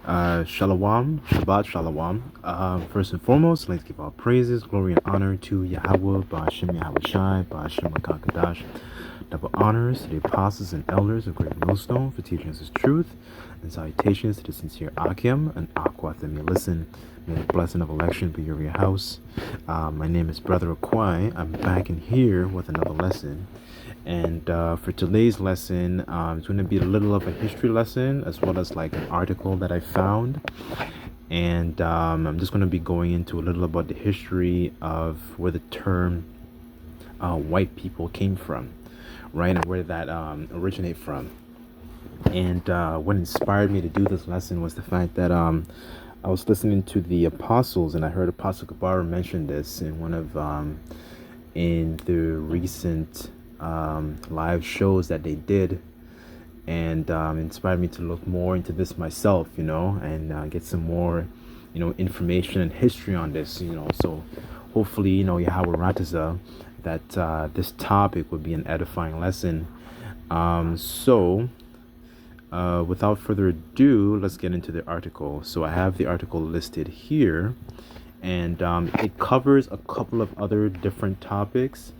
Shalom, Shabbat Shalom. First and foremost, let's give all praises, glory, and honor to Yahweh, Ba'ashem Yahweh Shai, Ba'ashem Makakadash. Double honors to the apostles and elders of Great Millstone for teaching us his truth, and salutations to the sincere Akim and Aquath that may listen. May the blessing of election be over your house. My name is Brother Akwai. I'm back in here with another lesson. And for today's lesson, it's going to be a little of a history lesson as well as like an article that I found. And I'm just going to be going into a little about the history of where the term white people came from, right? And where that originate from. And what inspired me to do this lesson was the fact that I was listening to the apostles, and I heard Apostle Kabar mention this in one of in the recent live shows that they did, and inspired me to look more into this myself, and get some more, information and history on this, so hopefully, Yahweh Rataza, that this topic would be an edifying lesson. Without further ado, let's get into the article. So I have the article listed here, and it covers a couple of other different topics,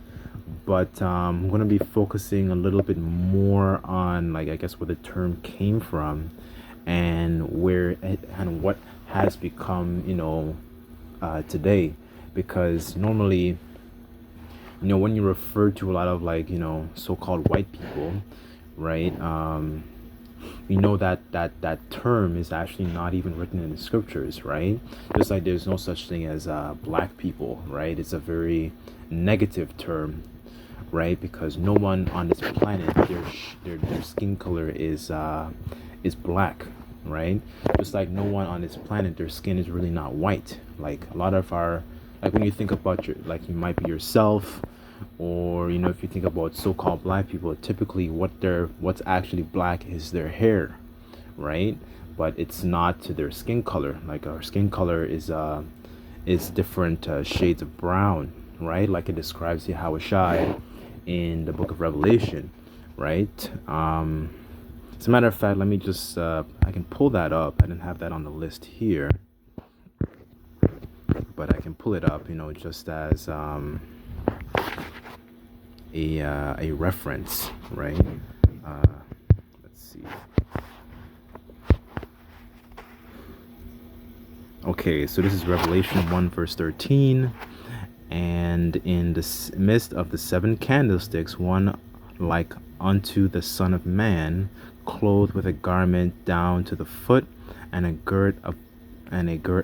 but I'm going to be focusing a little bit more on, like, I guess, where the term came from and where it, and what has become, today. Because normally, when you refer to a lot of, like, so-called white people, right, we know that term is actually not even written in the scriptures, right? Just like there's no such thing as black people, right? It's a very negative term, right? Because no one on this planet, their skin color is black, right? Just like no one on this planet, their skin is really not white. Like a lot of our, like when you think about your, like you might be yourself, or if you think about so-called black people, typically what's actually black is their hair, right? But it's not to their skin color. Like our skin color is different shades of brown, right? Like it describes Yahweh Shai in the book of Revelation, right? As a matter of fact, let me just I can pull that up. I didn't have that on the list here, but I can pull it up, just as a reference, right? Let's see. Okay, so this is Revelation 1 verse 13. And in the midst of the seven candlesticks, one like unto the Son of Man, clothed with a garment down to the foot, and a girt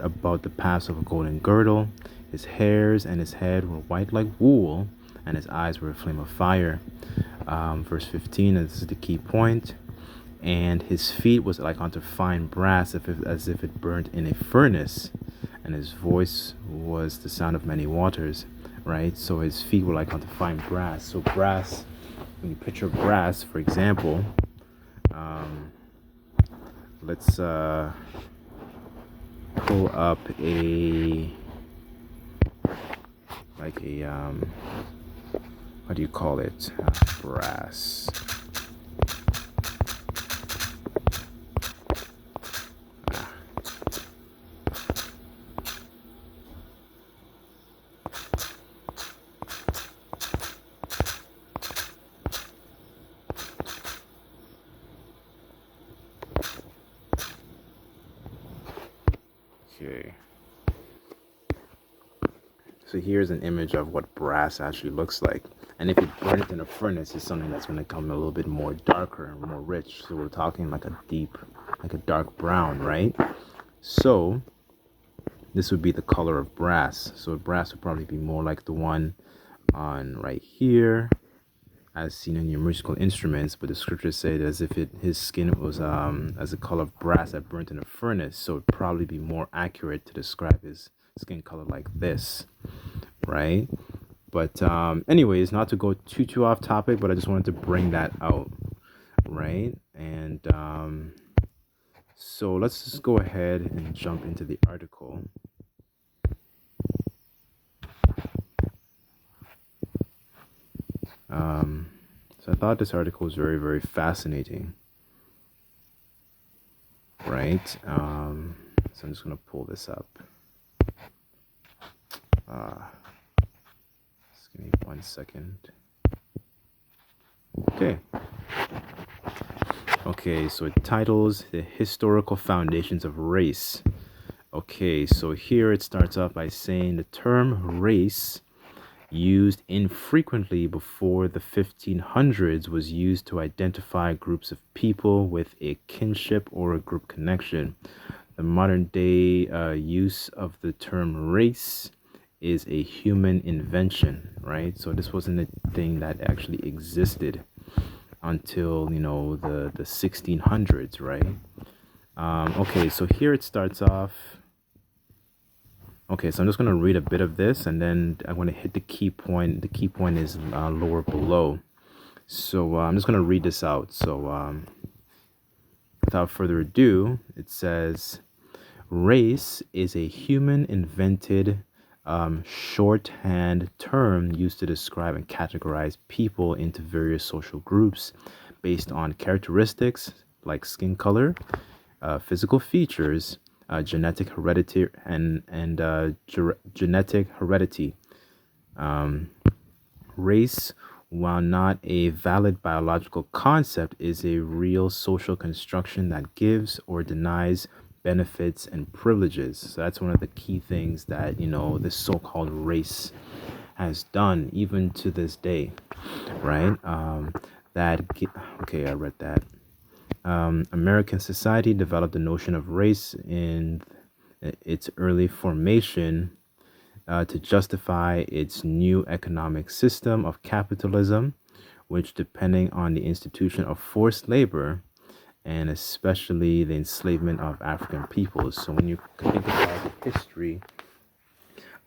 about the paps of a golden girdle. His hairs and his head were white like wool, and his eyes were a flame of fire. Verse 15, and this is the key point. And his feet was like unto fine brass, as if it burnt in a furnace, and his voice was the sound of many waters, right? So his feet were like unto fine brass. So brass, when you picture brass, for example, let's pull up what do you call it? Brass. Okay. So here's an image of what brass actually looks like. And if you burn it in a furnace, it's something that's going to come a little bit more darker and more rich. So we're talking like a dark brown, right? So this would be the color of brass. So brass would probably be more like the one on right here, as seen in your musical instruments. But the scriptures say that as if his skin was as the color of brass that burnt in a furnace. So it'd probably be more accurate to describe his skin color like this, right? But anyways, not to go too off topic, but I just wanted to bring that out, right? And so let's just go ahead and jump into the article. So I thought this article was very, very fascinating. right? So I'm just gonna pull this up. Just give me 1 second. Okay. Okay, so it titles The Historical Foundations of Race. Okay, so here it starts off by saying the term race, used infrequently before the 1500s, was used to identify groups of people with a kinship or a group connection. The modern day use of the term race is a human invention, right? So this wasn't a thing that actually existed until, the 1600s, right? Okay, so here it starts off. Okay, so I'm just going to read a bit of this and then I'm going to hit the key point. The key point is lower below. So I'm just going to read this out. So without further ado, it says, race is a human invented shorthand term used to describe and categorize people into various social groups based on characteristics like skin color, physical features, genetic heredity, genetic heredity. Race, while not a valid biological concept, is a real social construction that gives or denies benefits and privileges. So that's one of the key things that, this so-called race has done even to this day, right? Okay, I read that. American society developed the notion of race in its early formation to justify its new economic system of capitalism, which, depending on the institution of forced labor and especially the enslavement of African peoples. So when you think about the history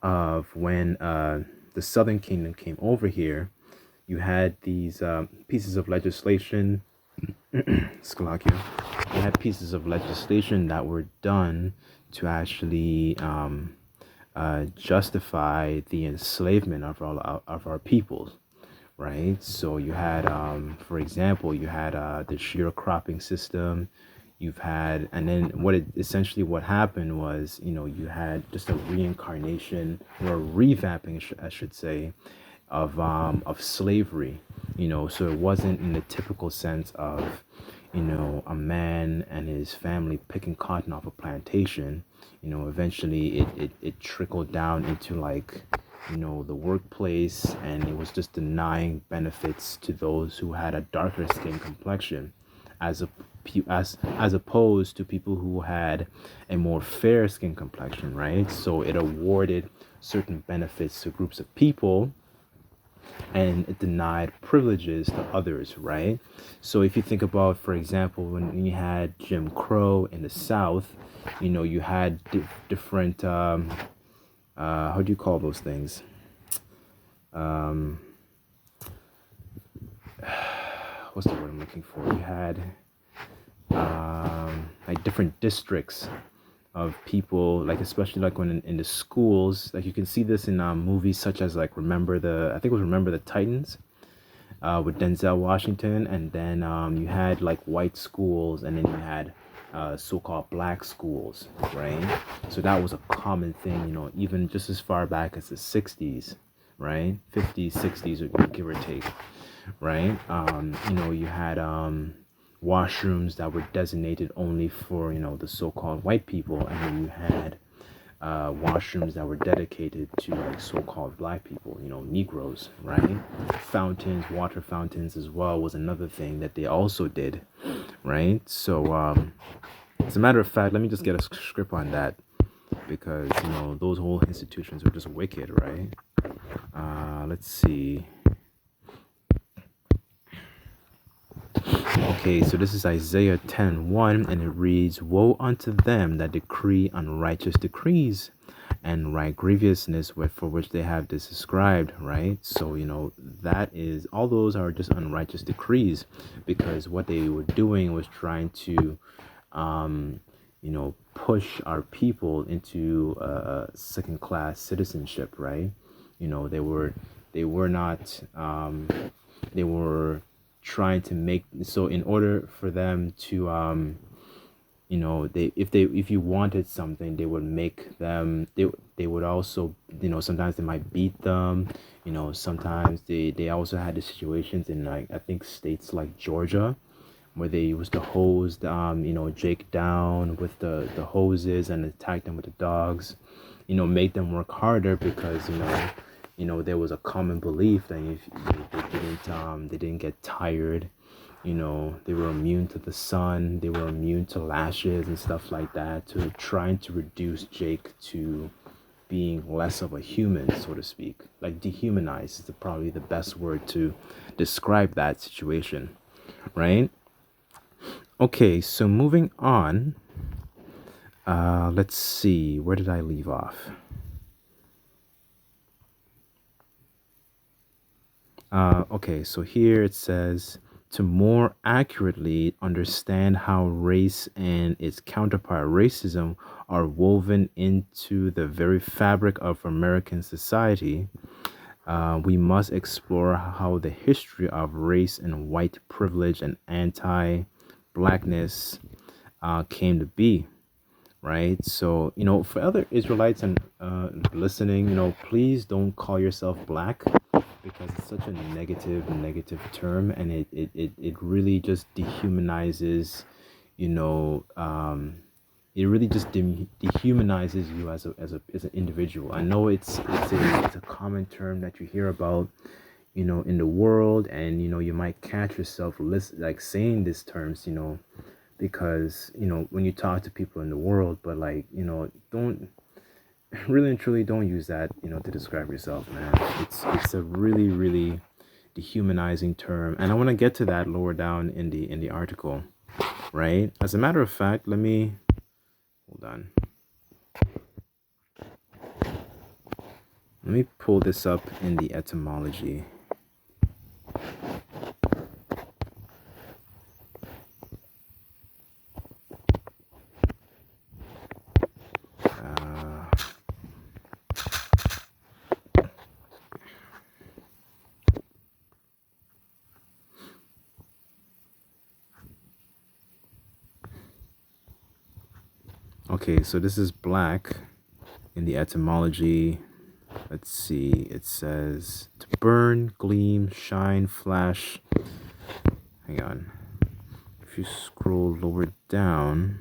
of when the Southern Kingdom came over here, you had these pieces of legislation, Scalakia, you had pieces of legislation that were done to actually justify the enslavement of our peoples, right? So you had, for example, you had the sharecropping system. You've had, and then what happened was, you had just a reincarnation or a revamping, I should say, of slavery. So it wasn't in the typical sense of, a man and his family picking cotton off a plantation. Eventually it trickled down into like, the workplace, and it was just denying benefits to those who had a darker skin complexion, as a as opposed to people who had a more fair skin complexion, right? So it awarded certain benefits to groups of people and it denied privileges to others, right? So if you think about, for example, when you had Jim Crow in the South, you had different, how do you call those things? What's the word I'm looking for? You had like different districts of people, like especially like when in the schools, like you can see this in movies such as like I think it was Remember the Titans, with Denzel Washington, and then you had like white schools, and then you had so-called black schools, right? So that was a common thing, even just as far back as the 60s, right? 50s, 60s, give or take, right? You had washrooms that were designated only for, the so-called white people, and then you had washrooms that were dedicated to like so-called black people, Negroes, right? Fountains, water fountains as well was another thing that they also did, right? So as a matter of fact, let me just get a script on that, because those whole institutions are just wicked, right? Let's see. Okay, so this is Isaiah 10:1, and it reads, "Woe unto them that decree unrighteous decrees, and write grievousness for which they have described," right? So, that is, all those are just unrighteous decrees, because what they were doing was trying to, push our people into second-class citizenship, right? They were not, they were trying to make, so in order for them to they if you wanted something, they would make them. They would also, sometimes they might beat them. Sometimes they also had the situations in, like, I think states like Georgia, where they used to hose Jake down with the hoses and attack them with the dogs, make them work harder because there was a common belief that if they didn't get tired, they were immune to the sun, they were immune to lashes and stuff like that, to trying to reduce Jake to being less of a human, so to speak. Like, dehumanize is probably the best word to describe that situation, right? Okay, so moving on. Let's see, where did I leave off? Okay, so here it says, to more accurately understand how race and its counterpart racism are woven into the very fabric of American society, we must explore how the history of race and white privilege and anti-blackness came to be, right? So, for other Israelites and listening, please don't call yourself black, because it's such a negative term, and it really just dehumanizes, you know, it really just dehumanizes you as an individual. I know it's a common term that you hear about, in the world, and you might catch yourself like saying these terms, because when you talk to people in the world, but like, don't really and truly don't use that, to describe yourself, man. It's a really dehumanizing term, and I want to get to that lower down in the article, right? As a matter of fact, hold on. Let me pull this up in the etymology. Okay, so this is black in the etymology. Let's see. It says to burn, gleam, shine, flash. Hang on. If you scroll lower down.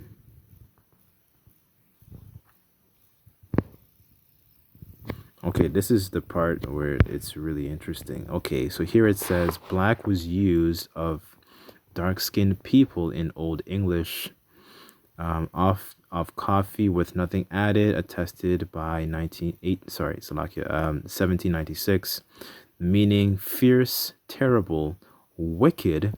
Okay, this is the part where it's really interesting. Okay, so here it says black was used of dark-skinned people in Old English, of coffee with nothing added, attested by 1796. Meaning fierce, terrible, wicked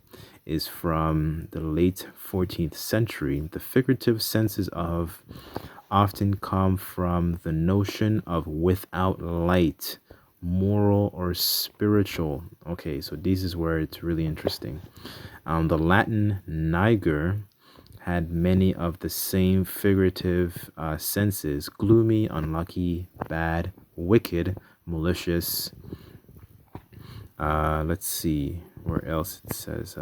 is from the late 14th century. The figurative senses of often come from the notion of without light, moral or spiritual. Okay, so this is where it's really interesting. The Latin niger had many of the same figurative senses: gloomy, unlucky, bad, wicked, malicious. Let's see where else it says.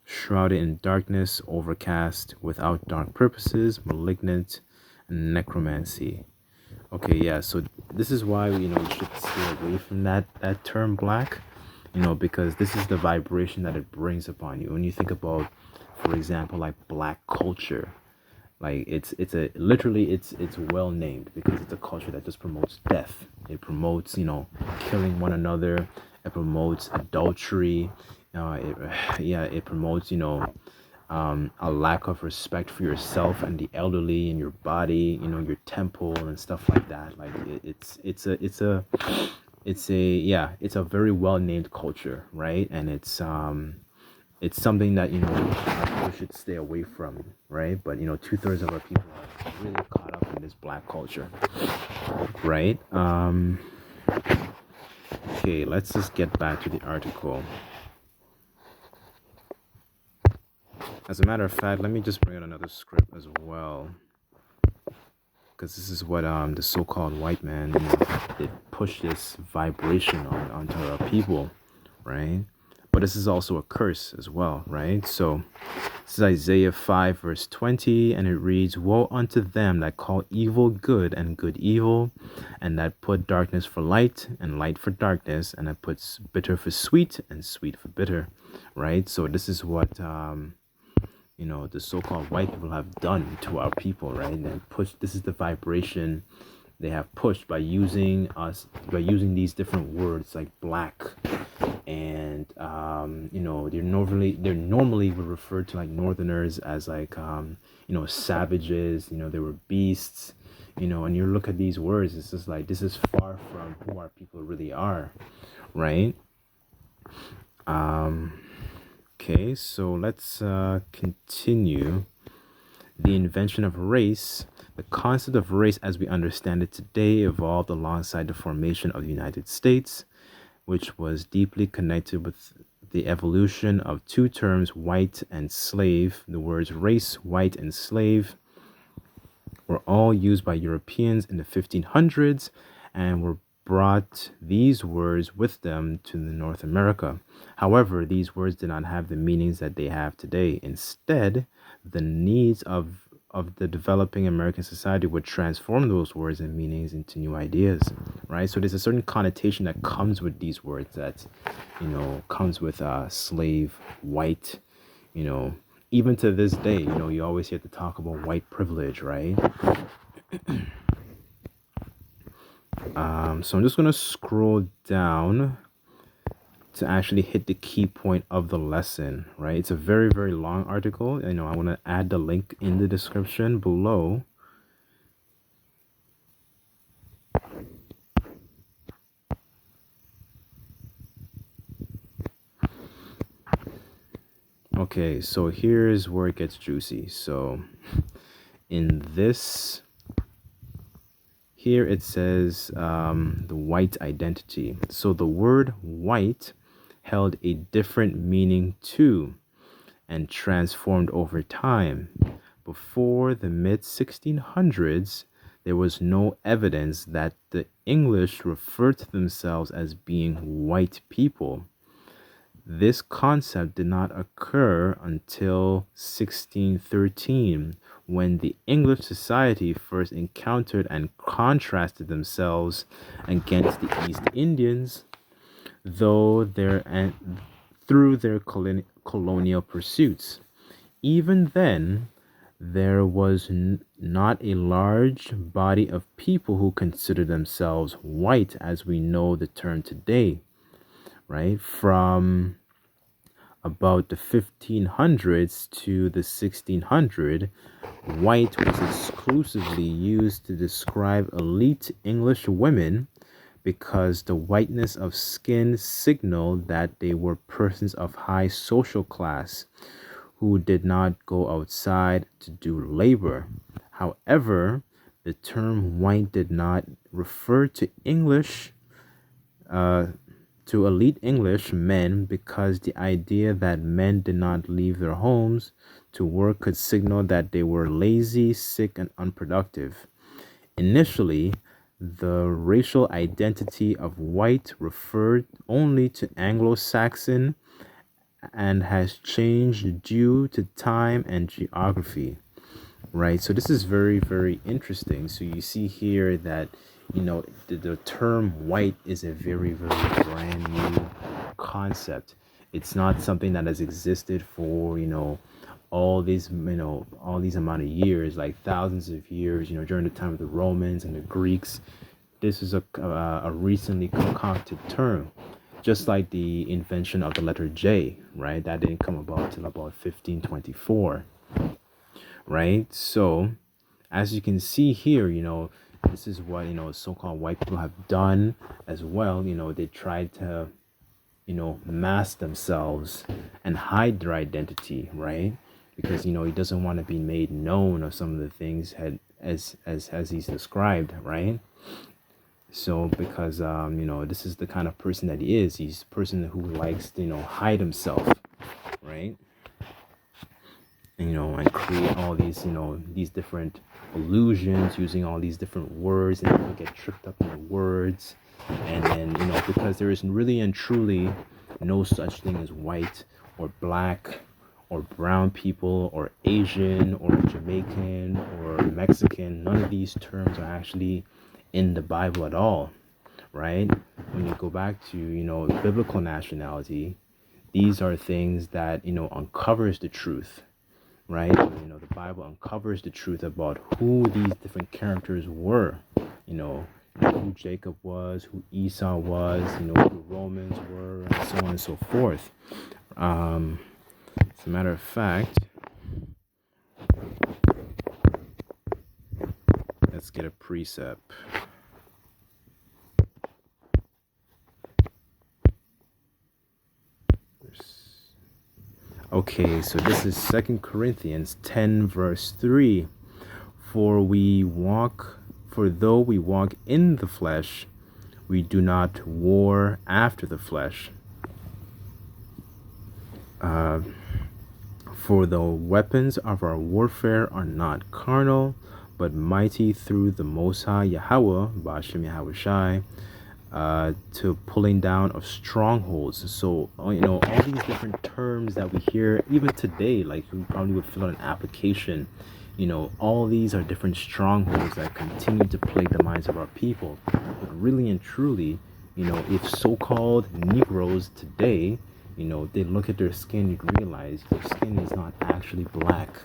Shrouded in darkness, overcast, without dark purposes, malignant, necromancy. Okay, yeah, so this is why we should stay away from that term black, because this is the vibration that it brings upon you. When you think about, for example, like black culture, like it's well named because it's a culture that just promotes death. It promotes killing one another. It promotes adultery. It promotes a lack of respect for yourself and the elderly and your body, your temple and stuff like that. Like it's a very well named culture, right? And it's something that our people should stay away from, right? But 2/3 of our people are really caught up in this black culture, right? Okay, let's just get back to the article. As a matter of fact, let me just bring out another script as well, because this is what the so-called white man, they push this vibration onto our people, right? but this is also a curse as well, right? So this is Isaiah 5 verse 20, and it reads, "Woe unto them that call evil good and good evil, and that put darkness for light and light for darkness, and that puts bitter for sweet and sweet for bitter," right? So this is what the so-called white people have done to our people, right? And this is the vibration they have pushed by using these different words like black, and they're normally would refer to like northerners as like savages. They were beasts. And you look at these words, it's just like this is far from who our people really are, right? Okay, so let's continue. The invention of race. The concept of race as we understand it today evolved alongside the formation of the United States, which was deeply connected with the evolution of two terms, white and slave. The words race, white, and slave were all used by Europeans in the 1500s and were brought these words with them to North America. However, these words did not have the meanings that they have today. Instead, the needs of the developing American society would transform those words and meanings into new ideas, right? So there's a certain connotation that comes with these words that, comes with slave, white, even to this day, you always hear to talk about white privilege, right? So I'm just going to scroll down to actually hit the key point of the lesson, right? It's a very, very long article. I want to add the link in the description below. Okay, so here's where it gets juicy. So in this, here it says the white identity. So the word white held a different meaning too and transformed over time. Before the mid 1600s, there was no evidence that the English referred to themselves as being white people. This concept did not occur until 1613, when the English society first encountered and contrasted themselves against the East Indians, through their colonial pursuits. Even then, there was not a large body of people who considered themselves white as we know the term today, right? From about the 1500s to the 1600s, white was exclusively used to describe elite English women because the whiteness of skin signaled that they were persons of high social class who did not go outside to do labor. However, the term white did not refer to elite English men because the idea that men did not leave their homes to work could signal that they were lazy, sick, and unproductive. Initially, the racial identity of white referred only to Anglo-Saxon and has changed due to time and geography, right? So this is very, very interesting. So you see here that, the term white is a very, very brand new concept. It's not something that has existed for, all these amount of years, like thousands of years, during the time of the Romans and the Greeks. This is a recently concocted term, just like the invention of the letter J, right? That didn't come about till about 1524, right? So as you can see here, this is what, so-called white people have done as well. They tried to, mask themselves and hide their identity, right? Because, he doesn't want to be made known of some of the things as he's described, right? So because, this is the kind of person that he is. He's a person who likes to, hide himself, right? And create all these, these different illusions using all these different words, and people get tripped up in the words. And then, because there is really and truly no such thing as white or black or brown people or Asian or Jamaican or Mexican. None of these terms are actually in the Bible at all, right? When you go back to, biblical nationality, these are things that, uncovers the truth, right? The Bible uncovers the truth about who these different characters were, who Jacob was, who Esau was, who the Romans were, and so on and so forth. As a matter of fact, let's get a precept. Okay, so this is 2 Corinthians 10 verse 3. For though we walk in the flesh, we do not war after the flesh. For the weapons of our warfare are not carnal, but mighty through the Most High Yahweh, Bashem Yahushai, to pulling down of strongholds. So, all these different terms that we hear, even today, like we probably would fill out an application, all these are different strongholds that continue to plague the minds of our people. But really and truly, if so-called Negroes today, they look at their skin, you'd realize your skin is not actually black.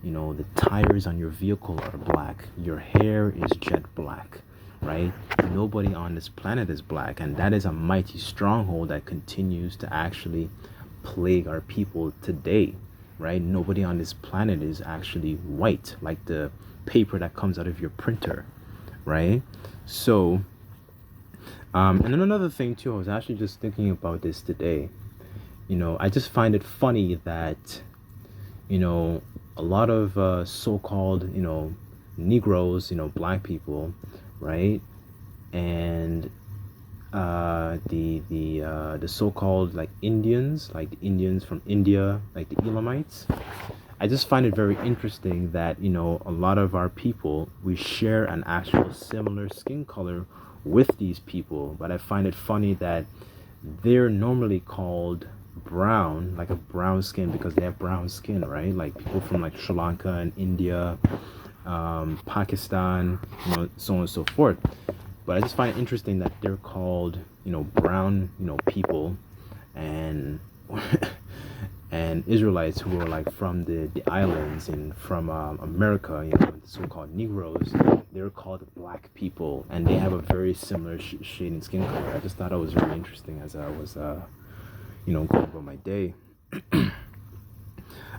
The tires on your vehicle are black. Your hair is jet black, right? Nobody on this planet is black, and that is a mighty stronghold that continues to actually plague our people today, right? Nobody on this planet is actually white, like the paper that comes out of your printer, right? So, and then another thing too, I was actually just thinking about this today. I just find it funny that, a lot of so-called, Negroes, black people, right? And the so-called like Indians, like the Indians from India, like the Elamites. I just find it very interesting that, a lot of our people, we share an actual similar skin color with these people, but I find it funny that they're normally called brown, like a brown skin, because they have brown skin, right? Like people from like Sri Lanka and India, Pakistan, so on and so forth. But I just find it interesting that they're called, brown, people, and and Israelites who are like from the islands and from America, the so-called Negroes, they're called black people, and they have a very similar shade in skin color. I just thought it was really interesting as I was, going about my day.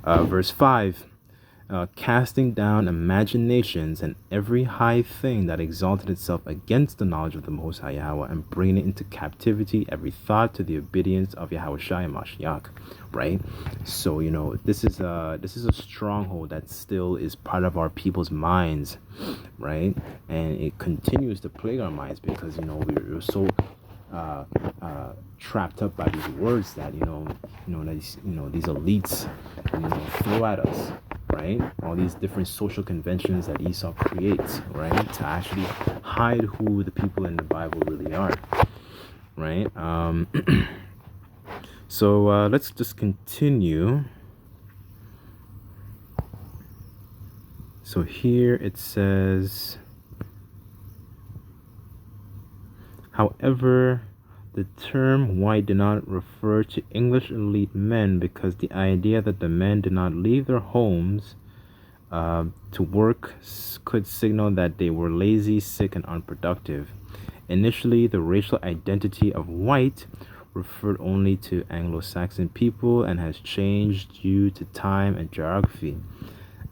Verse 5. Casting down imaginations and every high thing that exalted itself against the knowledge of the Most High Yahweh, and bringing it into captivity every thought to the obedience of Yahweh Shai Mashiach, right? So this is a stronghold that still is part of our people's minds, right? And it continues to plague our minds because we're so trapped up by these words that these elites throw at us, right? All these different social conventions that Esau creates, right, to actually hide who the people in the Bible really are, right? So let's just continue. So here it says, however, the term white did not refer to English elite men because the idea that the men did not leave their homes to work could signal that they were lazy, sick, and unproductive. Initially, the racial identity of white referred only to Anglo-Saxon people and has changed due to time and geography.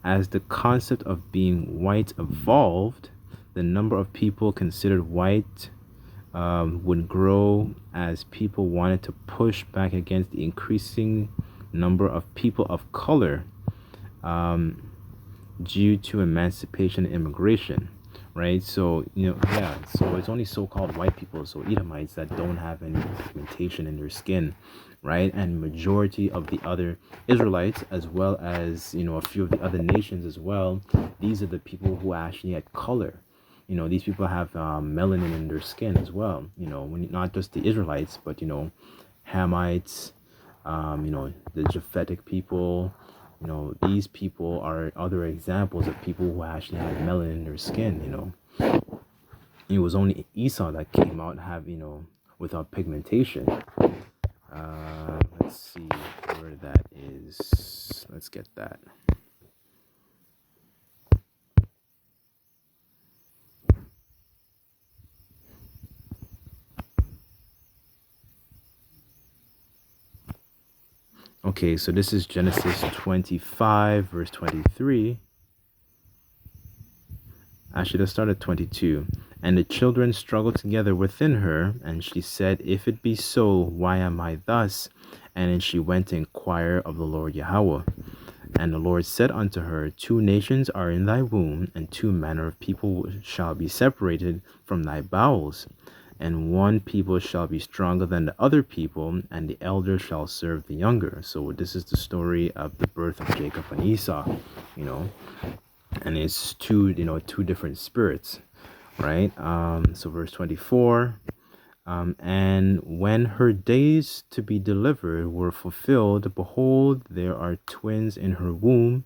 As the concept of being white evolved, the number of people considered white would grow as people wanted to push back against the increasing number of people of color due to emancipation and immigration, right? So, so it's only so-called white people, so Edomites, that don't have any pigmentation in their skin, right? And majority of the other Israelites, as well as, a few of the other nations as well, these are the people who actually had color. These people have melanin in their skin as well, when not just the Israelites, but, Hamites, the Japhetic people. These people are other examples of people who actually had melanin in their skin. It was only Esau that came out without pigmentation. Let's see where that is. Let's get that. Okay, so this is Genesis 25, verse 23. Actually, let's start at 22. And the children struggled together within her, and she said, If it be so, why am I thus? And then she went to inquire of the Lord Yahweh. And the Lord said unto her, Two nations are in thy womb, and two manner of people shall be separated from thy bowels. And one people shall be stronger than the other people, and the elder shall serve the younger. So this is the story of the birth of Jacob and Esau, and it's two different spirits, right? So verse 24. And when her days to be delivered were fulfilled, behold, there are twins in her womb.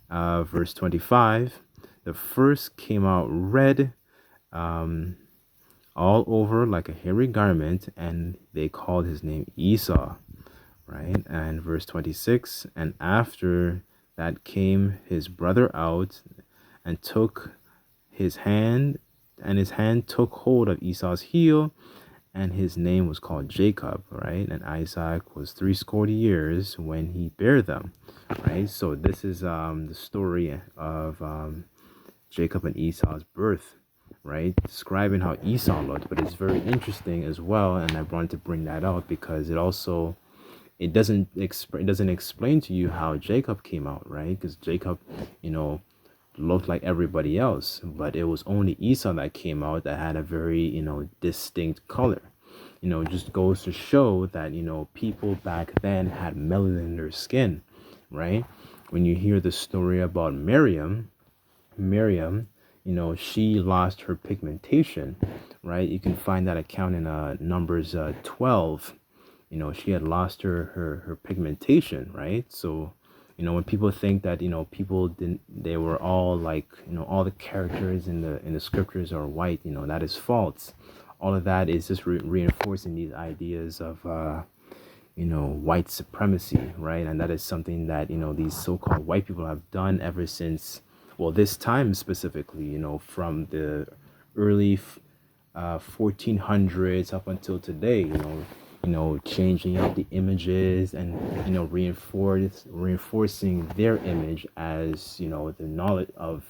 Verse 25, the first came out red, all over like a hairy garment, and they called his name Esau, right? And verse 26, and after that came his brother out and took his hand, and his hand took hold of Esau's heel, and his name was called Jacob, right? And Isaac was 70 years when he bare them, right? So this is the story of Jacob and Esau's birth, right? Describing how Esau looked, but it's very interesting as well, and I wanted to bring that out because it doesn't explain to you how Jacob came out, right? Because Jacob, looked like everybody else, but it was only Esau that came out that had a very distinct color. Just goes to show that people back then had melanin in their skin, right? When you hear the story about Miriam, she lost her pigmentation, right? You can find that account in Numbers 12. She had lost her pigmentation, right? So when people think that people didn't, they were all like all the characters in the scriptures are white, that is false. All of that is just reinforcing these ideas of white supremacy, right? And that is something that these so-called white people have done ever since, well, this time specifically, from the early 1400s up until today, changing up the images and reinforcing their image as the knowledge of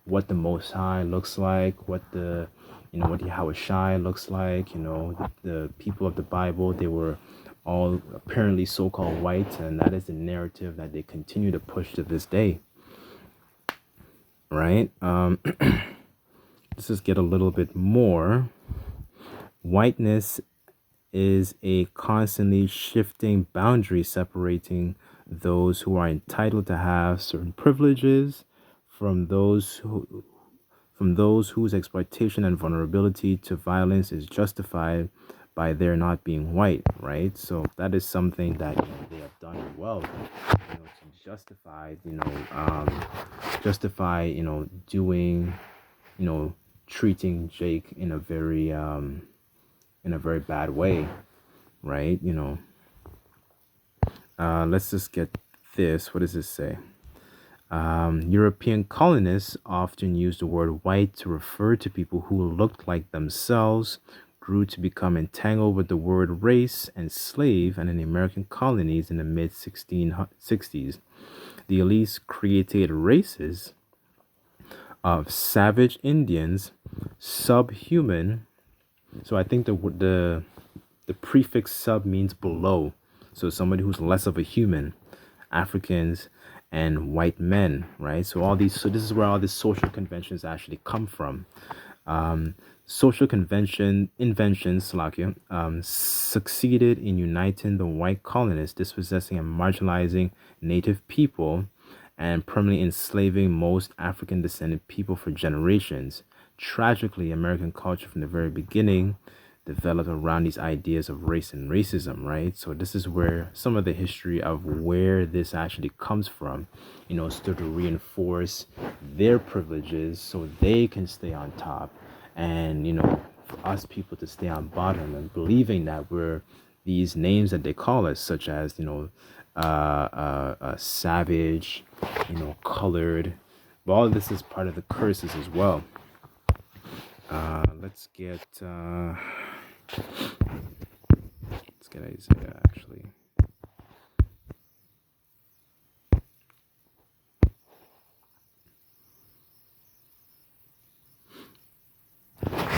what the Most High looks like, what what Yahweh Shai looks like. The people of the Bible, they were all apparently so-called whites, and that is the narrative that they continue to push to this day, right? Let's just get a little bit more. Whiteness is a constantly shifting boundary separating those who are entitled to have certain privileges from those whose exploitation and vulnerability to violence is justified by their not being white, right? So that is something that they have done well, to justify doing treating Jake in a very bad way, right? Let's just get this. What does this say? European colonists often used the word white to refer to people who looked like themselves, grew to become entangled with the word race and slave, and in the American colonies in the mid-1660s. The elites created races of savage Indians, subhuman. So I think the prefix sub means below. So somebody who's less of a human, Africans, and white men, right? So this is where all these social conventions actually come from. Social convention inventions, succeeded in uniting the white colonists, dispossessing and marginalizing native people, and permanently enslaving most African descended people for generations. Tragically, American culture from the very beginning developed around these ideas of race and racism, right? So this is where some of the history of where this actually comes from, stood to reinforce their privileges so they can stay on top, and for us people to stay on bottom, and believing that we're these names that they call us, such as savage, colored. But all of this is part of the curses as well. Let's get Isaiah actually.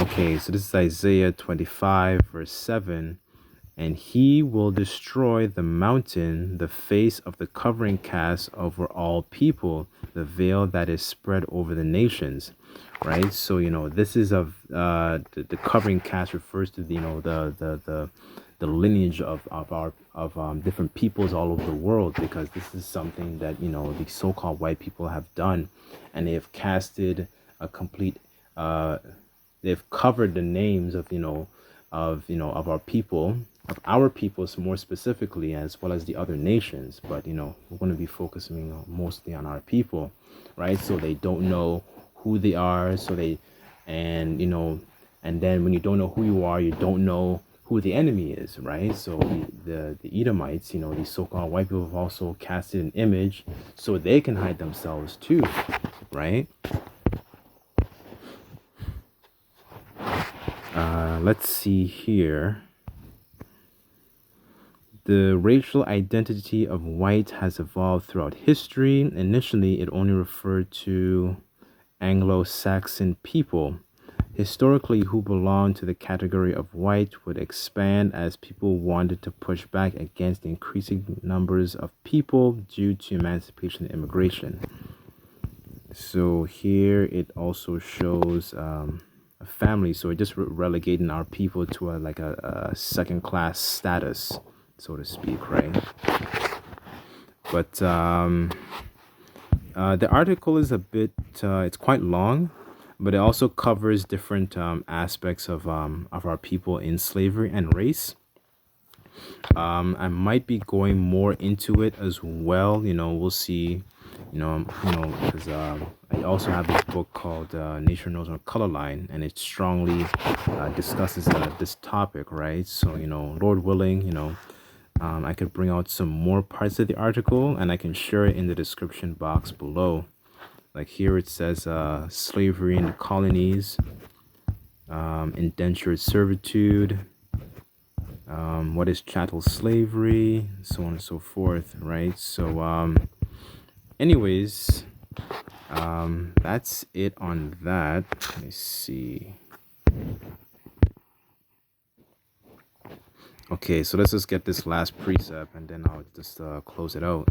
Okay, so this is Isaiah 25 verse 7. And he will destroy the mountain, the face of the covering cast over all people, the veil that is spread over the nations, right? So this is of the covering cast refers to the lineage of different peoples all over the world, because this is something that the so-called white people have done, and they have casted a complete they've covered the names of our people, of our peoples more specifically, as well as the other nations. But we're going to be focusing mostly on our people, right? So they don't know who they are, and then when you don't know who you are, you don't know who the enemy is, right? So the Edomites, these so-called white people, have also casted an image so they can hide themselves too, right? Let's see here. The racial identity of white has evolved throughout history. Initially, it only referred to Anglo-Saxon people. Historically, who belonged to the category of white would expand as people wanted to push back against the increasing numbers of people due to emancipation and immigration. So here it also shows a family. So it just relegating our people to a second-class status, so to speak, right? But the article is a bit, it's quite long, but it also covers different aspects of our people in slavery and race. I might be going more into it as well. We'll see. Because I also have this book called Nature Knows Our Color Line, and it strongly discusses this topic, right? So Lord willing, I could bring out some more parts of the article, and I can share it in the description box below. Like here it says slavery in the colonies, indentured servitude, what is chattel slavery, so on and so forth, right? So anyways, that's it on that. Let me see. Okay, so let's just get this last precept, and then I'll just close it out.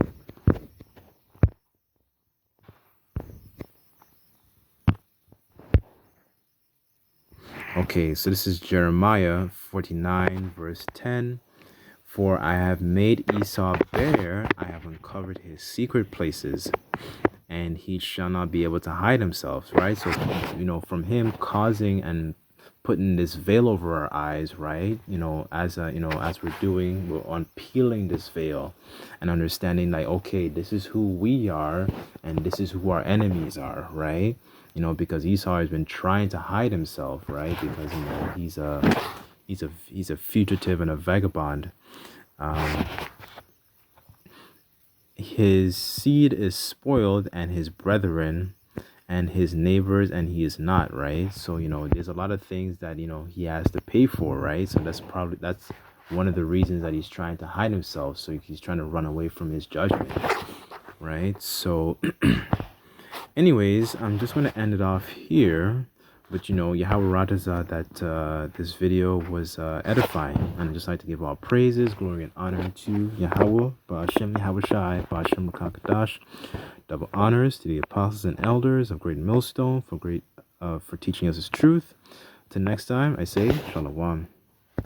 Okay, so this is Jeremiah 49 verse 10. For I have made Esau bare, I have uncovered his secret places, and he shall not be able to hide himself, right? So, from him causing and putting this veil over our eyes, right? As we're doing, we're unpeeling this veil and understanding okay, this is who we are, and this is who our enemies are, right? Because Esau has been trying to hide himself, right? Because he's a fugitive and a vagabond. His seed is spoiled, and his brethren and his neighbors, and he is not, right? So there's a lot of things that he has to pay for, right? So that's one of the reasons that he's trying to hide himself. So he's trying to run away from his judgment, right? So anyways, I'm just going to end it off here. But Yahweh Ratazah, that this video was edifying, and I'd just like to give all praises, glory, and honor to Yahweh, Ba'ashem Yahweh Shai, Ba'ashem Rakakadash. Double honors to the apostles and elders of Great Millstone for teaching us His truth. Till next time, I say Shalom.